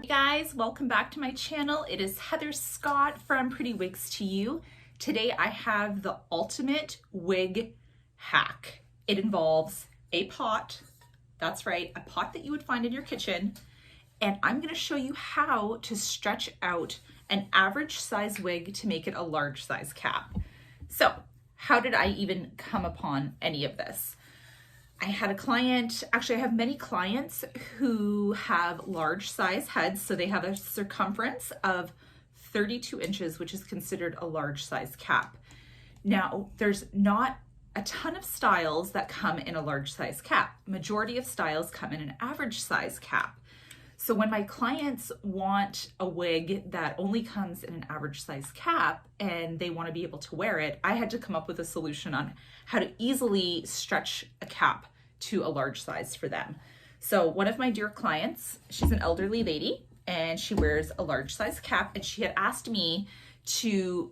Hey guys, welcome back to my channel. It is Heather Scott from Pretty Wigs to You. Today I have the ultimate wig hack. It involves a pot, that's right, a pot that you would find in your kitchen, and I'm going to show you how to stretch out an average size wig to make it a large size cap. So how did I even come upon any of this? I had a client, actually I have many clients who have large size heads, so they have a circumference of 32 inches, which is considered a large size cap. Now, there's not a ton of styles that come in a large size cap. Majority of styles come in an average size cap. So when my clients want a wig that only comes in an average size cap and they want to be able to wear it, I had to come up with a solution on how to easily stretch a cap to a large size for them. So one of my dear clients, she's an elderly lady and she wears a large size cap, and she had asked me to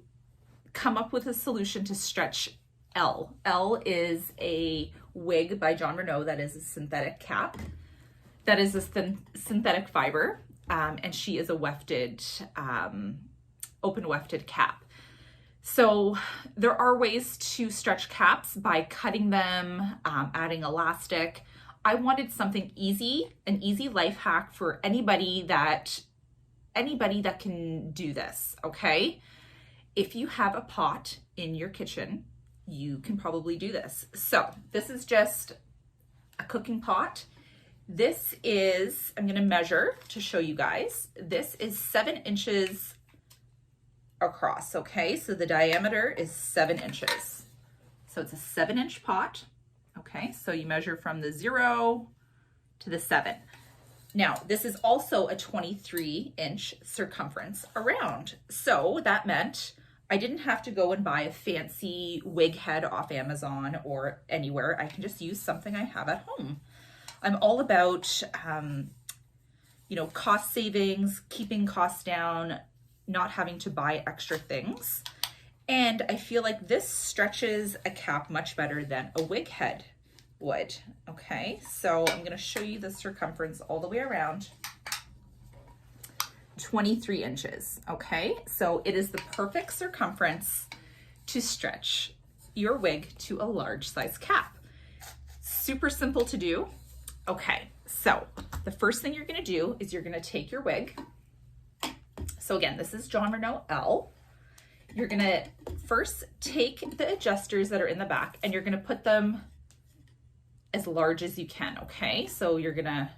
come up with a solution to stretch L. L is a wig by Jon Renau that is a synthetic cap. That is a synthetic fiber, and she is a wefted, open wefted cap. So there are ways to stretch caps by cutting them, adding elastic. I wanted something easy, an easy life hack for anybody that can do this, okay? If you have a pot in your kitchen, you can probably do this. So this is just a cooking pot. This is, I'm going to measure to show you guys. This is 7 inches across, okay? So the diameter is 7 inches. So it's a 7-inch pot, okay? So you measure from the 0 to the 7. Now, this is also a 23-inch circumference around. So that meant I didn't have to go and buy a fancy wig head off Amazon or anywhere. I can just use something I have at home. I'm all about, cost savings, keeping costs down, not having to buy extra things. And I feel like this stretches a cap much better than a wig head would. Okay, so I'm gonna show you the circumference all the way around. 23 inches, okay? So it is the perfect circumference to stretch your wig to a large size cap. Super simple to do. Okay, so the first thing you're gonna do is you're gonna take your wig. So again, this is Jon Renau L. You're gonna first take the adjusters that are in the back and you're gonna put them as large as you can, okay? So you're gonna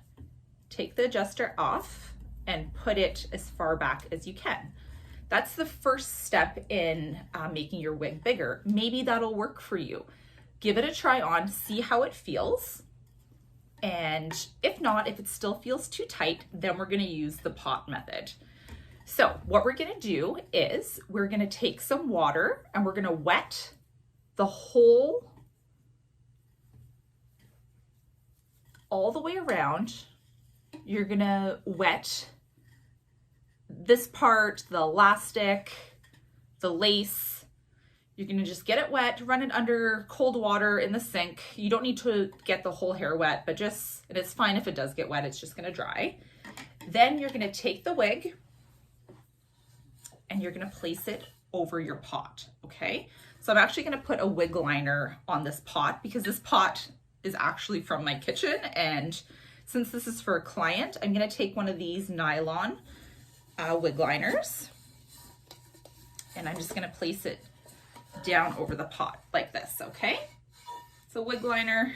take the adjuster off and put it as far back as you can. That's the first step in making your wig bigger. Maybe that'll work for you. Give it a try on, see how it feels. And if not, if it still feels too tight, then we're gonna use the pot method. So what we're gonna do is we're gonna take some water and we're gonna wet the whole, all the way around. You're gonna wet this part, the elastic, the lace. You're gonna just get it wet, run it under cold water in the sink. You don't need to get the whole hair wet, but and it's fine if it does get wet, it's just gonna dry. Then you're gonna take the wig and you're gonna place it over your pot, okay? So I'm actually gonna put a wig liner on this pot because this pot is actually from my kitchen, and since this is for a client, I'm gonna take one of these nylon wig liners and I'm just gonna place it down over the pot like this, okay? So wig liner.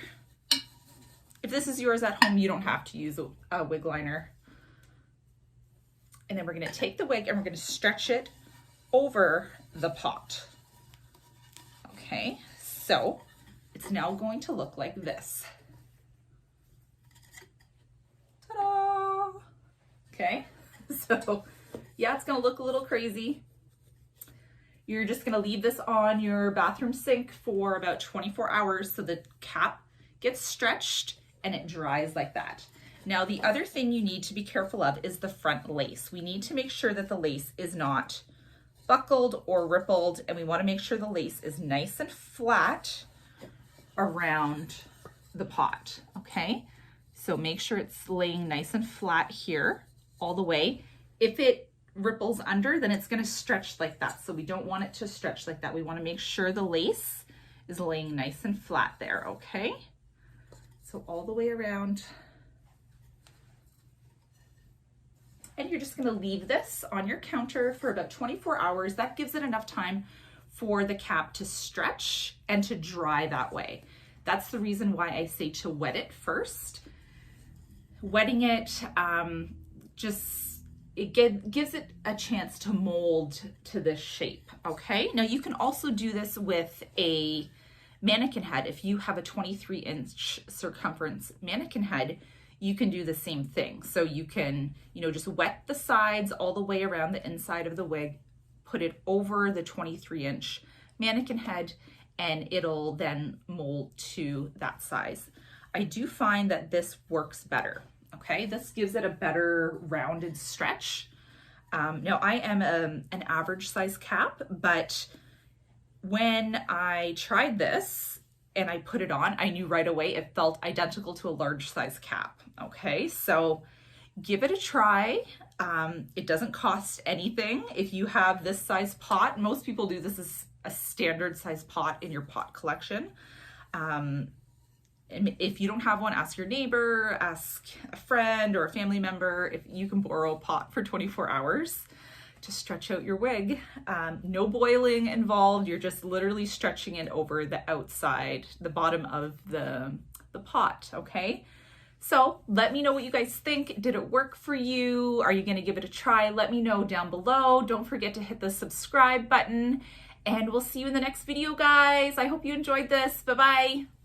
If this is yours at home, you don't have to use a wig liner. And then we're gonna take the wig and we're gonna stretch it over the pot. Okay, so it's now going to look like this. Ta-da! Okay, so yeah, it's gonna look a little crazy. You're just gonna leave this on your bathroom sink for about 24 hours so the cap gets stretched and it dries like that. Now, the other thing you need to be careful of is the front lace. We need to make sure that the lace is not buckled or rippled, and we wanna make sure the lace is nice and flat around the pot, okay? So make sure it's laying nice and flat here. all the way. If it ripples under, then it's going to stretch like that. So we don't want it to stretch like that. We want to make sure the lace is laying nice and flat there, okay? So all the way around. And you're just going to leave this on your counter for about 24 hours. That gives it enough time for the cap to stretch and to dry that way. That's the reason why I say to wet it first. Wetting it gives it a chance to mold to this shape, okay? Now you can also do this with a mannequin head. If you have a 23-inch circumference mannequin head, you can do the same thing. So you can, just wet the sides all the way around the inside of the wig, put it over the 23-inch mannequin head, and it'll then mold to that size. I do find that this works better, okay? This gives it a better rounded stretch. Now I am an average size cap, but when I tried this and I put it on, I knew right away it felt identical to a large size cap, okay? So give it a try. It doesn't cost anything. If you have this size pot, most people do this as a standard size pot in your pot collection. And if you don't have one, ask your neighbor, ask a friend or a family member if you can borrow a pot for 24 hours to stretch out your wig. No boiling involved. You're just literally stretching it over the outside, the bottom of the pot, okay? So let me know what you guys think. Did it work for you? Are you gonna give it a try? Let me know down below. Don't forget to hit the subscribe button, and we'll see you in the next video, guys. I hope you enjoyed this. Bye-bye.